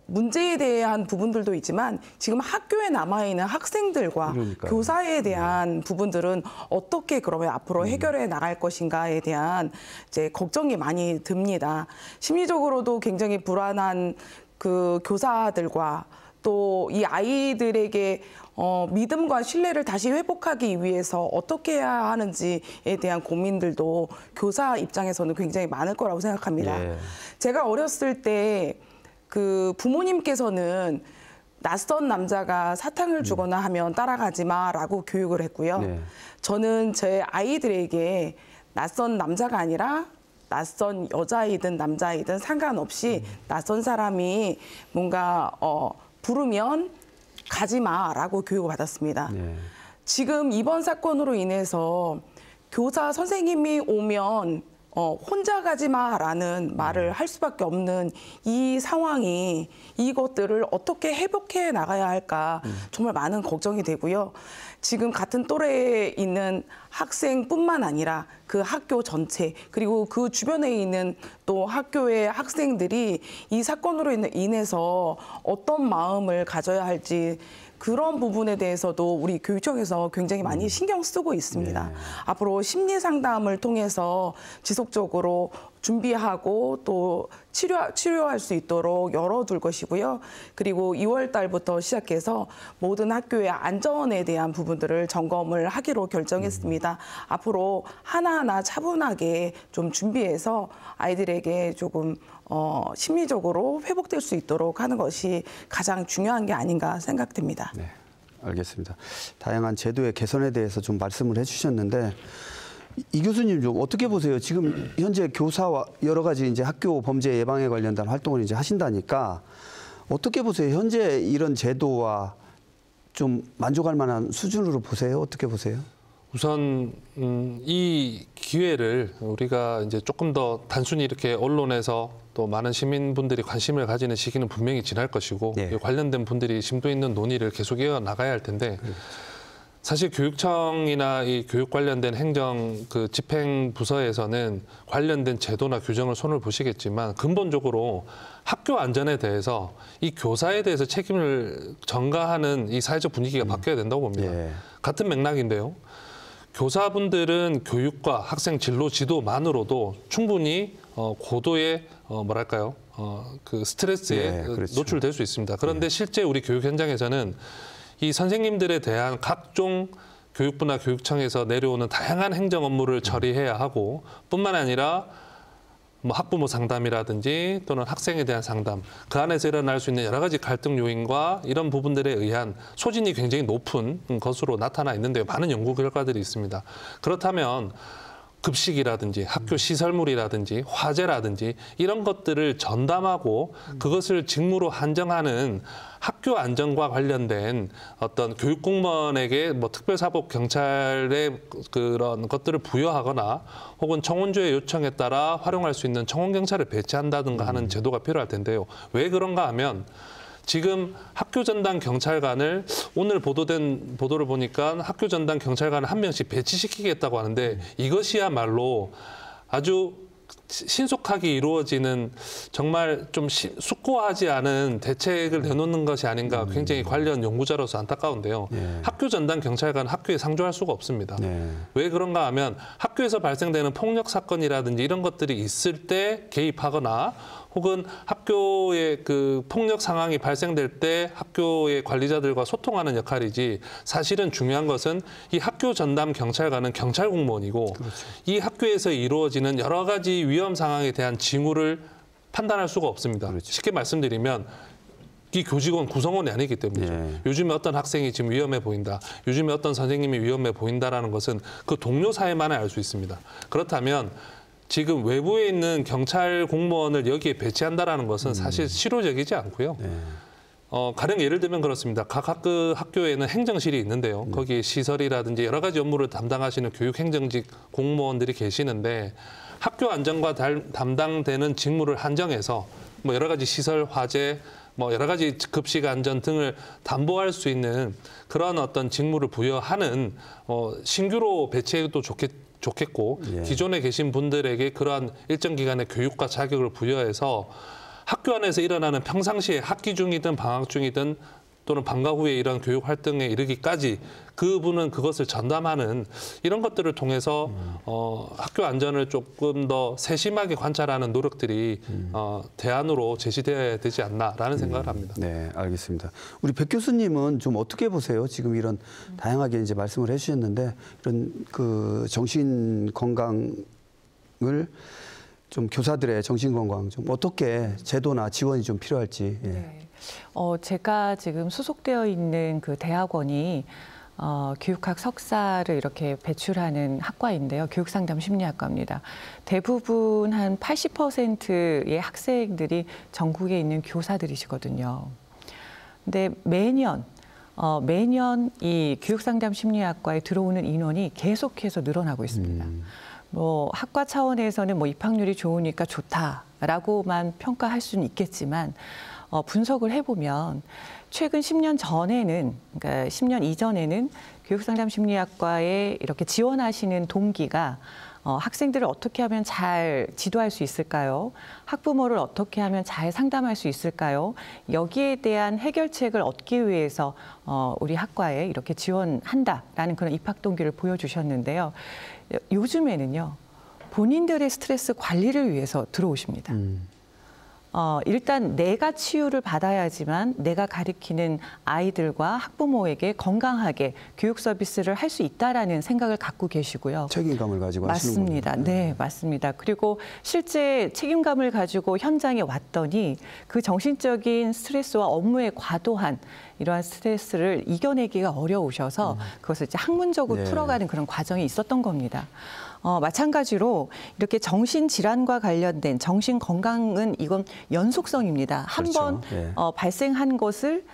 문제에 대한 부분들도 있지만 지금 학교에 남아있는 학생들과 그러니까요. 교사에 대한 부분들은 어떻게 그러면 앞으로 해결해 나갈 것인가에 대한 이제 걱정이 많이 듭니다. 심리적으로도 굉장히 불안한 그 교사들과 또 이 아이들에게 믿음과 신뢰를 다시 회복하기 위해서 어떻게 해야 하는지에 대한 고민들도 교사 입장에서는 굉장히 많을 거라고 생각합니다. 예. 제가 어렸을 때 그 부모님께서는 낯선 남자가 사탕을 주거나 하면 따라가지 마라고 교육을 했고요. 네. 저는 제 아이들에게 낯선 남자가 아니라 낯선 여자이든 남자이든 상관없이 낯선 사람이 뭔가 부르면 가지 마라고 교육을 받았습니다. 네. 지금 이번 사건으로 인해서 교사 선생님이 오면 혼자 가지 마라는 말을 할 수밖에 없는 이 상황이 이것들을 어떻게 회복해 나가야 할까 정말 많은 걱정이 되고요. 지금 같은 또래에 있는 학생뿐만 아니라 그 학교 전체 그리고 그 주변에 있는 또 학교의 학생들이 이 사건으로 인해서 어떤 마음을 가져야 할지 그런 부분에 대해서도 우리 교육청에서 굉장히 많이 신경 쓰고 있습니다. 네. 앞으로 심리 상담을 통해서 지속적으로 준비하고 또 치료할 수 있도록 열어둘 것이고요. 그리고 2월 달부터 시작해서 모든 학교의 안전에 대한 부분들을 점검을 하기로 결정했습니다. 앞으로 하나하나 차분하게 좀 준비해서 아이들에게 조금 심리적으로 회복될 수 있도록 하는 것이 가장 중요한 게 아닌가 생각됩니다. 네, 알겠습니다. 다양한 제도의 개선에 대해서 좀 말씀을 해주셨는데 이 교수님 좀 어떻게 보세요? 지금 현재 교사와 여러 가지 이제 학교 범죄 예방에 관련된 활동을 이제 하신다니까 어떻게 보세요? 현재 이런 제도와 좀 만족할 만한 수준으로 보세요? 어떻게 보세요? 우선 이 기회를 우리가 이제 조금 더 단순히 이렇게 언론에서 또 많은 시민분들이 관심을 가지는 시기는 분명히 지날 것이고 네. 관련된 분들이 심도 있는 논의를 계속 이어 나가야 할 텐데 사실 교육청이나 이 교육 관련된 행정 그 집행 부서에서는 관련된 제도나 규정을 손을 보시겠지만 근본적으로 학교 안전에 대해서 이 교사에 대해서 책임을 전가하는 이 사회적 분위기가 바뀌어야 된다고 봅니다. 예. 같은 맥락인데요. 교사분들은 교육과 학생 진로 지도만으로도 충분히 고도의 뭐랄까요? 그 스트레스에 네, 그렇죠. 노출될 수 있습니다. 그런데 실제 우리 교육 현장에서는 이 선생님들에 대한 각종 교육부나 교육청에서 내려오는 다양한 행정 업무를 처리해야 하고 뿐만 아니라 뭐 학부모 상담이라든지 또는 학생에 대한 상담, 그 안에서 일어날 수 있는 여러 가지 갈등 요인과 이런 부분들에 의한 소진이 굉장히 높은 것으로 나타나 있는데요. 많은 연구 결과들이 있습니다. 그렇다면 급식이라든지 학교 시설물이라든지 화재라든지 이런 것들을 전담하고 그것을 직무로 한정하는 학교 안전과 관련된 어떤 교육 공무원에게 뭐 특별사법 경찰의 그런 것들을 부여하거나 혹은 청원조의 요청에 따라 활용할 수 있는 청원 경찰을 배치한다든가 하는 제도가 필요할 텐데요. 왜 그런가 하면 지금 학교 전담 경찰관을 오늘 보도된 보도를 보니까 학교 전담 경찰관을 한 명씩 배치시키겠다고 하는데 이것이야말로 아주 신속하게 이루어지는 정말 좀 숙고하지 않은 대책을 내놓는 것이 아닌가 굉장히 관련 연구자로서 안타까운데요. 예. 학교 전담 경찰관은 학교에 상주할 수가 없습니다. 네. 왜 그런가 하면 학교에서 발생되는 폭력 사건이라든지 이런 것들이 있을 때 개입하거나 혹은 학교의 그 폭력 상황이 발생될 때 학교의 관리자들과 소통하는 역할이지 사실은 중요한 것은 이 학교 전담 경찰관은 경찰 공무원이고 그렇죠. 이 학교에서 이루어지는 여러 가지 위험 상황에 대한 징후를 판단할 수가 없습니다. 그렇죠. 쉽게 말씀드리면 이 교직원 구성원이 아니기 때문이죠. 예. 요즘에 어떤 학생이 지금 위험해 보인다. 요즘에 어떤 선생님이 위험해 보인다라는 것은 그 동료 사회만에 알 수 있습니다. 그렇다면 지금 외부에 있는 경찰 공무원을 여기에 배치한다라는 것은 사실 실효적이지 않고요. 네. 가령 예를 들면 그렇습니다. 각 학교에는 행정실이 있는데요. 거기에 시설이라든지 여러 가지 업무를 담당하시는 교육행정직 공무원들이 계시는데 학교 안전과 담당되는 직무를 한정해서 뭐 여러 가지 시설, 화재, 뭐 여러 가지 급식 안전 등을 담보할 수 있는 그런 어떤 직무를 부여하는 신규로 배치해도 좋겠고 예. 기존에 계신 분들에게 그러한 일정 기간의 교육과 자격을 부여해서 학교 안에서 일어나는 평상시에 학기 중이든 방학 중이든 또는 방과 후에 이런 교육 활동에 이르기까지 그분은 그것을 전담하는 이런 것들을 통해서 학교 안전을 조금 더 세심하게 관찰하는 노력들이 대안으로 제시되어야 되지 않나라는 생각을 합니다. 네, 알겠습니다. 우리 백 교수님은 좀 어떻게 보세요? 지금 이런 다양하게 이제 말씀을 해주셨는데 이런 그 정신 건강을 좀 교사들의 정신 건강 좀 어떻게 제도나 지원이 좀 필요할지. 예. 네. 제가 지금 소속되어 있는 그 대학원이 교육학 석사를 이렇게 배출하는 학과인데요. 교육상담 심리학과입니다. 대부분 한 80%의 학생들이 전국에 있는 교사들이시거든요. 근데 매년 이 교육상담 심리학과에 들어오는 인원이 계속해서 늘어나고 있습니다. 뭐 학과 차원에서는 뭐 입학률이 좋으니까 좋다라고만 평가할 수는 있겠지만 분석을 해보면 최근 10년 전에는, 그러니까 10년 이전에는 교육상담심리학과에 이렇게 지원하시는 동기가 학생들을 어떻게 하면 잘 지도할 수 있을까요? 학부모를 어떻게 하면 잘 상담할 수 있을까요? 여기에 대한 해결책을 얻기 위해서 우리 학과에 이렇게 지원한다라는 그런 입학 동기를 보여주셨는데요. 요즘에는요, 본인들의 스트레스 관리를 위해서 들어오십니다. 일단 내가 치유를 받아야지만 내가 가르치는 아이들과 학부모에게 건강하게 교육 서비스를 할 수 있다라는 생각을 갖고 계시고요. 책임감을 가지고 하시는 거죠. 맞습니다. 네, 맞습니다. 그리고 실제 책임감을 가지고 현장에 왔더니 그 정신적인 스트레스와 업무의 과도한 이러한 스트레스를 이겨내기가 어려우셔서 그것을 이제 학문적으로 네. 풀어가는 그런 과정이 있었던 겁니다. 마찬가지로 이렇게 정신질환과 관련된 정신 건강은 이건 연속성입니다. 그렇죠. 한번 예. 발생한 것을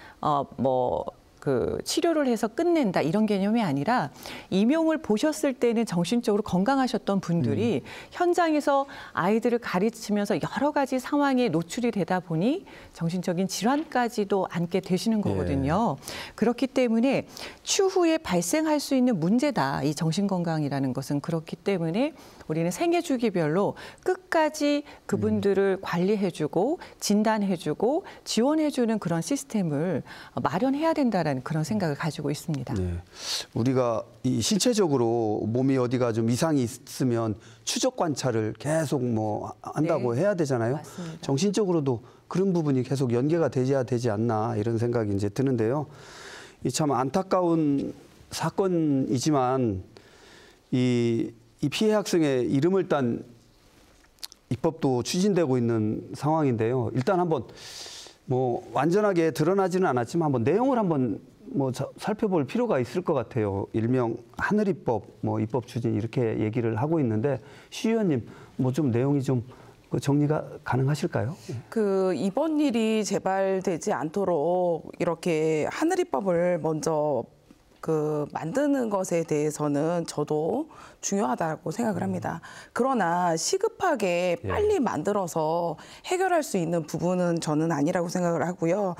치료를 해서 끝낸다 이런 개념이 아니라 임용을 보셨을 때는 정신적으로 건강하셨던 분들이 현장에서 아이들을 가르치면서 여러 가지 상황에 노출이 되다 보니 정신적인 질환까지도 안게 되시는 거거든요. 그렇기 때문에 추후에 발생할 수 있는 문제다. 이 정신건강이라는 것은 그렇기 때문에 우리는 생애 주기별로 끝까지 그분들을 관리해주고 진단해주고 지원해주는 그런 시스템을 마련해야 된다라는 그런 생각을 가지고 있습니다. 네. 우리가 이 신체적으로 몸이 어디가 좀 이상이 있으면 추적 관찰을 계속 뭐 한다고 네. 해야 되잖아요. 맞습니다. 정신적으로도 그런 부분이 계속 연계가 되어야 되지 않나 이런 생각이 이제 드는데요. 이 참 안타까운 사건이지만 이 피해 학생의 이름을 딴 입법도 추진되고 있는 상황인데요. 일단 한번 뭐 완전하게 드러나지는 않았지만 한번 내용을 한번 뭐 살펴볼 필요가 있을 것 같아요. 일명 하늘입법, 뭐 입법 추진 이렇게 얘기를 하고 있는데 시 의원님 뭐 좀 내용이 좀 정리가 가능하실까요? 이번 일이 재발되지 않도록 이렇게 하늘입법을 먼저 만드는 것에 대해서는 저도 중요하다고 생각을 합니다. 그러나 시급하게 빨리 만들어서 해결할 수 있는 부분은 저는 아니라고 생각을 하고요.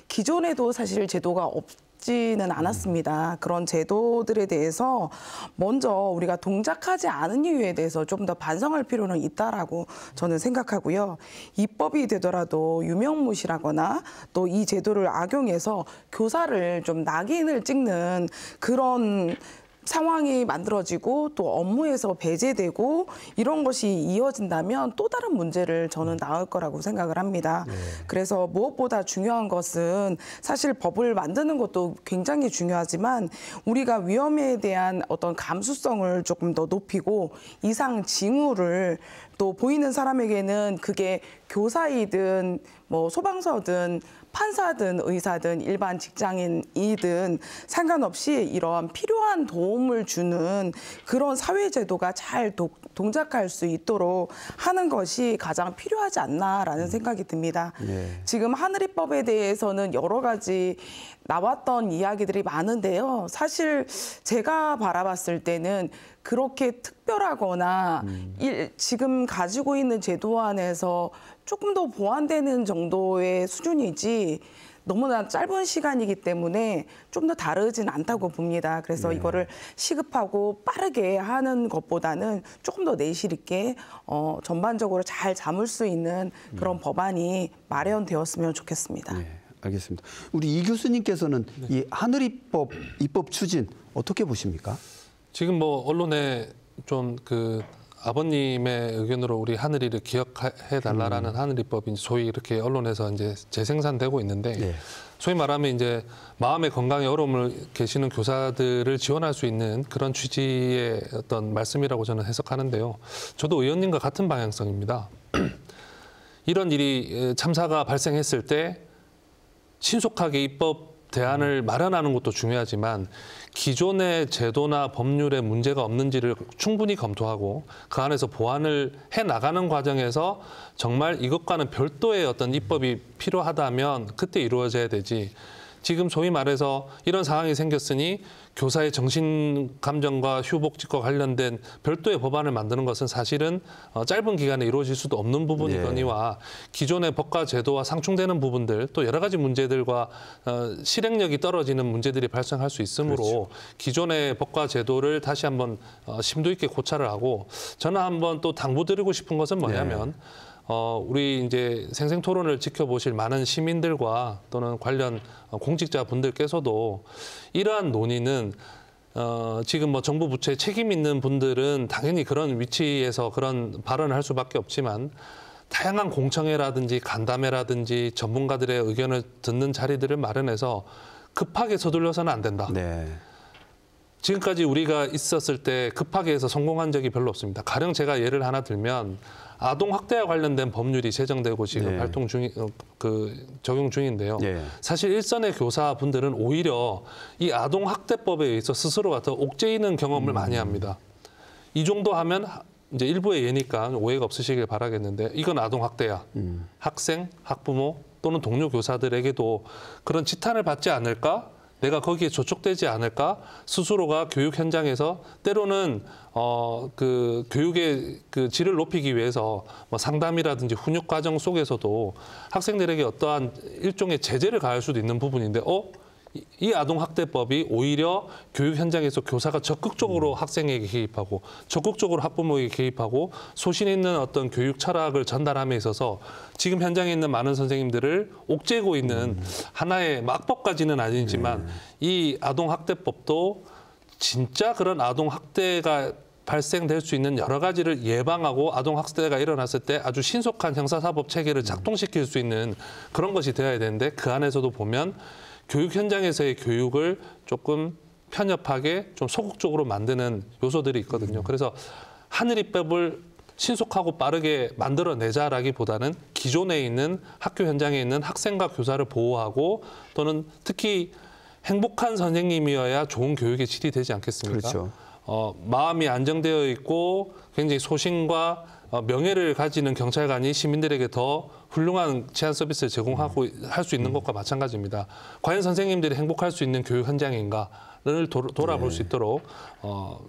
기존에도 사실 제도가 없지는 않았습니다. 그런 제도들에 대해서 먼저 우리가 동작하지 않은 이유에 대해서 좀 더 반성할 필요는 있다라고 저는 생각하고요. 입법이 되더라도 유명무실하거나 또 이 제도를 악용해서 교사를 좀 낙인을 찍는 그런 상황이 만들어지고 또 업무에서 배제되고 이런 것이 이어진다면 또 다른 문제를 저는 낳을 거라고 생각을 합니다. 그래서 무엇보다 중요한 것은 사실 법을 만드는 것도 굉장히 중요하지만 우리가 위험에 대한 어떤 감수성을 조금 더 높이고 이상 징후를 또 보이는 사람에게는 그게 교사이든 뭐 소방서든 판사든 의사든 일반 직장인이든 상관없이 이러한 필요한 도움을 주는 그런 사회제도가 잘 동작할 수 있도록 하는 것이 가장 필요하지 않나라는 생각이 듭니다. 지금 하늘입법에 대해서는 여러 가지 나왔던 이야기들이 많은데요. 사실 제가 바라봤을 때는 그렇게 특별하거나 지금 가지고 있는 제도 안에서 조금 더 보완되는 정도의 수준이지 너무나 짧은 시간이기 때문에 좀 더 다르진 않다고 봅니다. 그래서 이거를 시급하고 빠르게 하는 것보다는 조금 더 내실 있게 전반적으로 잘 잡을 수 있는 그런 법안이 마련되었으면 좋겠습니다. 네, 알겠습니다. 우리 이 교수님께서는 이 하늘입법 입법 추진 어떻게 보십니까? 지금 뭐 언론에 좀 아버님의 의견으로 우리 하늘이를 기억해 달라라는 하늘입법이 소위 이렇게 언론에서 이제 재생산되고 있는데 소위 말하면 이제 마음의 건강에 어려움을 계시는 교사들을 지원할 수 있는 그런 취지의 어떤 말씀이라고 저는 해석하는데요. 저도 의원님과 같은 방향성입니다. 이런 일이 참사가 발생했을 때 신속하게 입법 대안을 마련하는 것도 중요하지만 기존의 제도나 법률에 문제가 없는지를 충분히 검토하고 그 안에서 보완을 해나가는 과정에서 정말 이것과는 별도의 어떤 입법이 필요하다면 그때 이루어져야 되지 지금 소위 말해서 이런 상황이 생겼으니 교사의 정신 감정과 휴복직과 관련된 별도의 법안을 만드는 것은 사실은 짧은 기간에 이루어질 수도 없는 부분이거니와 기존의 법과 제도와 상충되는 부분들 또 여러 가지 문제들과 실행력이 떨어지는 문제들이 발생할 수 있으므로 그렇죠. 기존의 법과 제도를 다시 한번 심도 있게 고찰을 하고 저는 한번 또 당부드리고 싶은 것은 뭐냐면 우리 이제 생생 토론을 지켜보실 많은 시민들과 또는 관련 공직자분들께서도 이러한 논의는 지금 뭐 정부 부처에 책임 있는 분들은 당연히 그런 위치에서 그런 발언을 할 수밖에 없지만 다양한 공청회라든지 간담회라든지 전문가들의 의견을 듣는 자리들을 마련해서 급하게 서둘러서는 안 된다. 네. 지금까지 우리가 있었을 때 급하게 해서 성공한 적이 별로 없습니다. 가령 제가 예를 하나 들면 아동 학대와 관련된 법률이 제정되고 지금 발동 중이 적용 중인데요. 사실 일선의 교사분들은 오히려 이 아동 학대법에 의해서 스스로가 더 옥죄이는 경험을 많이 합니다. 이 정도 하면 이제 일부의 예니까 오해가 없으시길 바라겠는데 이건 아동 학대야. 학생, 학부모 또는 동료 교사들에게도 그런 지탄을 받지 않을까? 내가 거기에 조촉되지 않을까? 스스로가 교육 현장에서 때로는 그 교육의 그 질을 높이기 위해서 뭐 상담이라든지 훈육 과정 속에서도 학생들에게 어떠한 일종의 제재를 가할 수도 있는 부분인데 이 아동학대법이 오히려 교육 현장에서 교사가 적극적으로 학생에게 개입하고 적극적으로 학부모에게 개입하고 소신 있는 어떤 교육 철학을 전달함에 있어서 지금 현장에 있는 많은 선생님들을 옥죄고 있는 하나의 악법까지는 아니지만 이 아동학대법도 진짜 그런 아동학대가 발생될 수 있는 여러 가지를 예방하고 아동학대가 일어났을 때 아주 신속한 형사사법 체계를 작동시킬 수 있는 그런 것이 되어야 되는데 그 안에서도 보면 교육 현장에서의 교육을 조금 편협하게 좀 소극적으로 만드는 요소들이 있거든요. 그래서 하늘이법을 신속하고 빠르게 만들어내자라기보다는 기존에 있는 학교 현장에 있는 학생과 교사를 보호하고 또는 특히 행복한 선생님이어야 좋은 교육의 질이 되지 않겠습니까? 그렇죠. 마음이 안정되어 있고 굉장히 소신과 명예를 가지는 경찰관이 시민들에게 더 훌륭한 치안 서비스를 제공하고 할 수 있는 것과 마찬가지입니다. 과연 선생님들이 행복할 수 있는 교육 현장인가를 돌아볼 수 있도록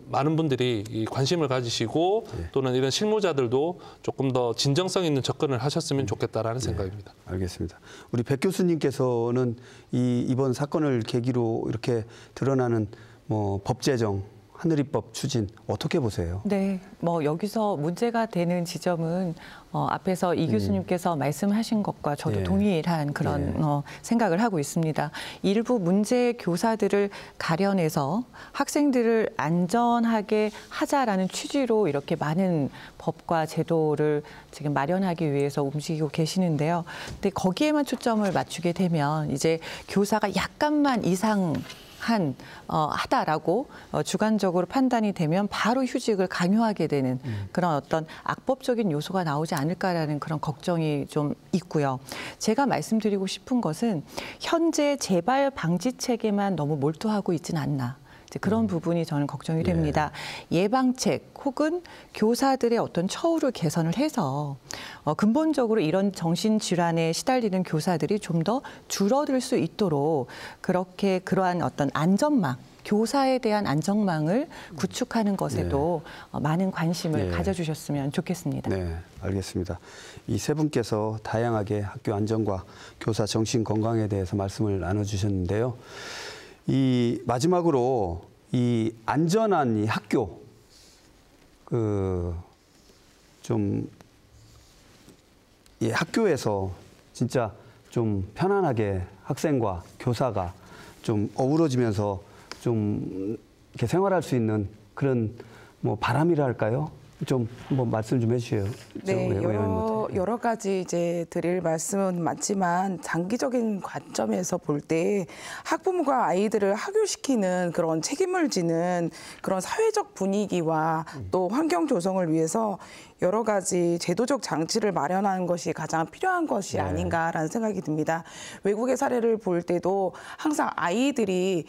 많은 분들이 관심을 가지시고 또는 이런 실무자들도 조금 더 진정성 있는 접근을 하셨으면 좋겠다라는 생각입니다. 알겠습니다. 우리 백 교수님께서는 이번 사건을 계기로 이렇게 드러나는 법 제정 하늘이법 추진 어떻게 보세요? 네, 여기서 문제가 되는 지점은 앞에서 이 교수님께서 말씀하신 것과 저도 동일한 그런 생각을 하고 있습니다. 일부 문제 교사들을 가려내서 학생들을 안전하게 하자라는 취지로 이렇게 많은 법과 제도를 지금 마련하기 위해서 움직이고 계시는데요. 근데 거기에만 초점을 맞추게 되면 이제 교사가 약간만 하다라고 주관적으로 판단이 되면 바로 휴직을 강요하게 되는 그런 어떤 악법적인 요소가 나오지 않을까라는 그런 걱정이 좀 있고요. 제가 말씀드리고 싶은 것은 현재 재발 방지 체계만 너무 몰두하고 있지는 않나. 그런 부분이 저는 걱정이 됩니다. 예방책 혹은 교사들의 어떤 처우를 개선을 해서 근본적으로 이런 정신질환에 시달리는 교사들이 좀 더 줄어들 수 있도록 그렇게 그러한 어떤 안전망, 교사에 대한 안전망을 구축하는 것에도 많은 관심을 가져주셨으면 좋겠습니다. 네, 알겠습니다. 이 세 분께서 다양하게 학교 안전과 교사 정신 건강에 대해서 말씀을 나눠주셨는데요. 마지막으로 이 안전한 이 학교 이 학교에서 진짜 좀 편안하게 학생과 교사가 좀 어우러지면서 좀 이렇게 생활할 수 있는 그런 바람이라 할까요? 좀 한번 말씀 좀 해주세요. 네, 여러 가지 이제 드릴 말씀은 많지만 장기적인 관점에서 볼 때 학부모가 아이들을 학교시키는 그런 책임을 지는 그런 사회적 분위기와 또 환경 조성을 위해서 여러 가지 제도적 장치를 마련하는 것이 가장 필요한 것이 아닌가라는 생각이 듭니다. 외국의 사례를 볼 때도 항상 아이들이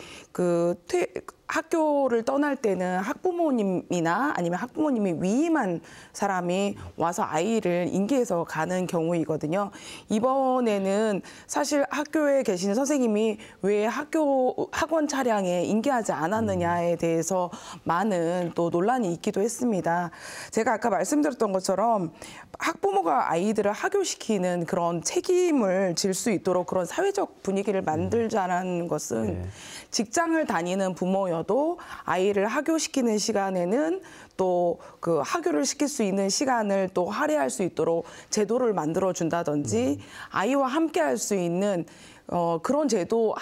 학교를 떠날 때는 학부모님이나 아니면 학부모님이 위임한 사람이 와서 아이를 인계해서 가는 경우이거든요. 이번에는 사실 학교에 계신 선생님이 왜 학원 차량에 인계하지 않았느냐에 대해서 많은 또 논란이 있기도 했습니다. 제가 아까 말씀드렸던 것처럼 학부모가 아이들을 하교시키는 그런 책임을 질 수 있도록 그런 사회적 분위기를 만들자는 것은 직장을 다니는 부모여도 아이를 하교시키는 시간에는 또 그 하교를 시킬 수 있는 시간을 또 할애할 수 있도록 제도를 만들어 준다든지 아이와 함께 할 수 있는 그런 제도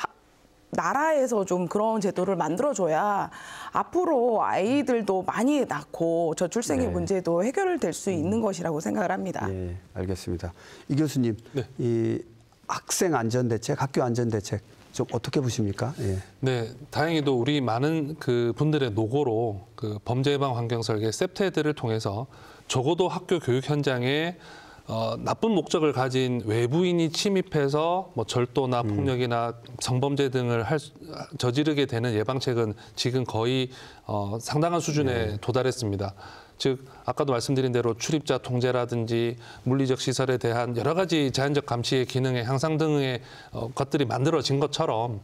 나라에서 좀 그런 제도를 만들어줘야 앞으로 아이들도 많이 낳고 저출생의 문제도 해결될 수 있는 것이라고 생각을 합니다. 네, 알겠습니다. 이 교수님, 이 학생 안전 대책, 학교 안전 대책 좀 어떻게 보십니까? 예. 네, 다행히도 우리 많은 그 분들의 노고로 그 범죄 예방 환경 설계 셉테드를 통해서 적어도 학교 교육 현장에 나쁜 목적을 가진 외부인이 침입해서 뭐 절도나 폭력이나 성범죄 등을 저지르게 되는 예방책은 지금 거의 상당한 수준에 도달했습니다. 즉 아까도 말씀드린 대로 출입자 통제라든지 물리적 시설에 대한 여러 가지 제한적 감시의 기능의 향상 등의 것들이 만들어진 것처럼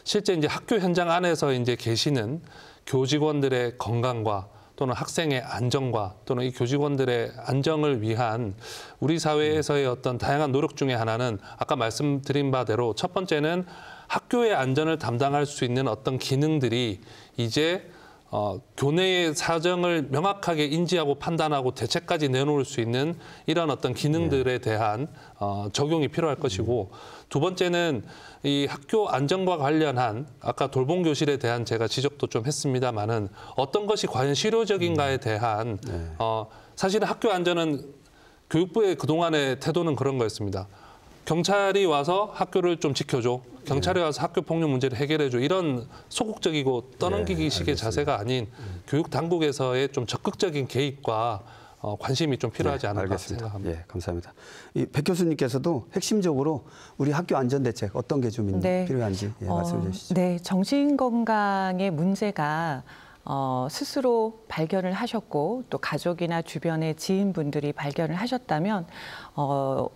실제 이제 학교 현장 안에서 이제 계시는 교직원들의 건강과 또는 학생의 안전과 또는 이 교직원들의 안정을 위한 우리 사회에서의 어떤 다양한 노력 중에 하나는 아까 말씀드린 바대로 첫 번째는 학교의 안전을 담당할 수 있는 어떤 기능들이 이제 교내의 사정을 명확하게 인지하고 판단하고 대책까지 내놓을 수 있는 이런 어떤 기능들에 대한 적용이 필요할 것이고 두 번째는 이 학교 안전과 관련한 아까 돌봄 교실에 대한 제가 지적도 좀 했습니다마는 어떤 것이 과연 실효적인가에 대한 사실은 학교 안전은 교육부의 그동안의 태도는 그런 거였습니다. 경찰이 와서 학교를 좀 지켜줘. 경찰이 와서 학교 폭력 문제를 해결해줘. 이런 소극적이고 떠넘기기식의 자세가 아닌 교육 당국에서의 좀 적극적인 개입과 관심이 좀 필요하지 않을까 생각합니다. 예, 감사합니다. 백 교수님께서도 핵심적으로 우리 학교 안전 대책 어떤 게 좀 필요한지 말씀해 주시죠. 네, 정신건강의 문제가 스스로 발견을 하셨고 또 가족이나 주변의 지인분들이 발견을 하셨다면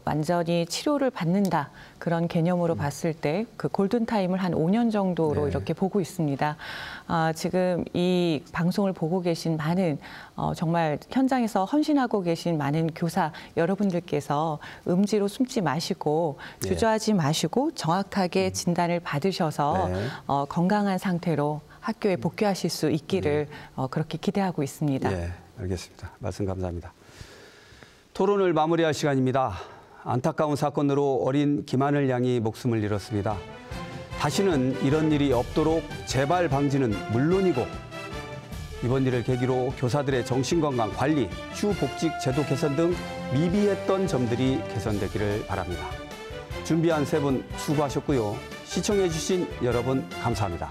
완전히 치료를 받는다 그런 개념으로 봤을 때 그 골든타임을 한 5년 정도로 이렇게 보고 있습니다. 지금 이 방송을 보고 계신 많은 정말 현장에서 헌신하고 계신 많은 교사 여러분들께서 음지로 숨지 마시고 주저하지 마시고 정확하게 진단을 받으셔서 건강한 상태로 학교에 복귀하실 수 있기를 그렇게 기대하고 있습니다. 네, 알겠습니다. 말씀 감사합니다. 토론을 마무리할 시간입니다. 안타까운 사건으로 어린 김하늘 양이 목숨을 잃었습니다. 다시는 이런 일이 없도록 재발 방지는 물론이고 이번 일을 계기로 교사들의 정신건강 관리, 휴복직 제도 개선 등 미비했던 점들이 개선되기를 바랍니다. 준비한 세 분 수고하셨고요. 시청해 주신 여러분 감사합니다.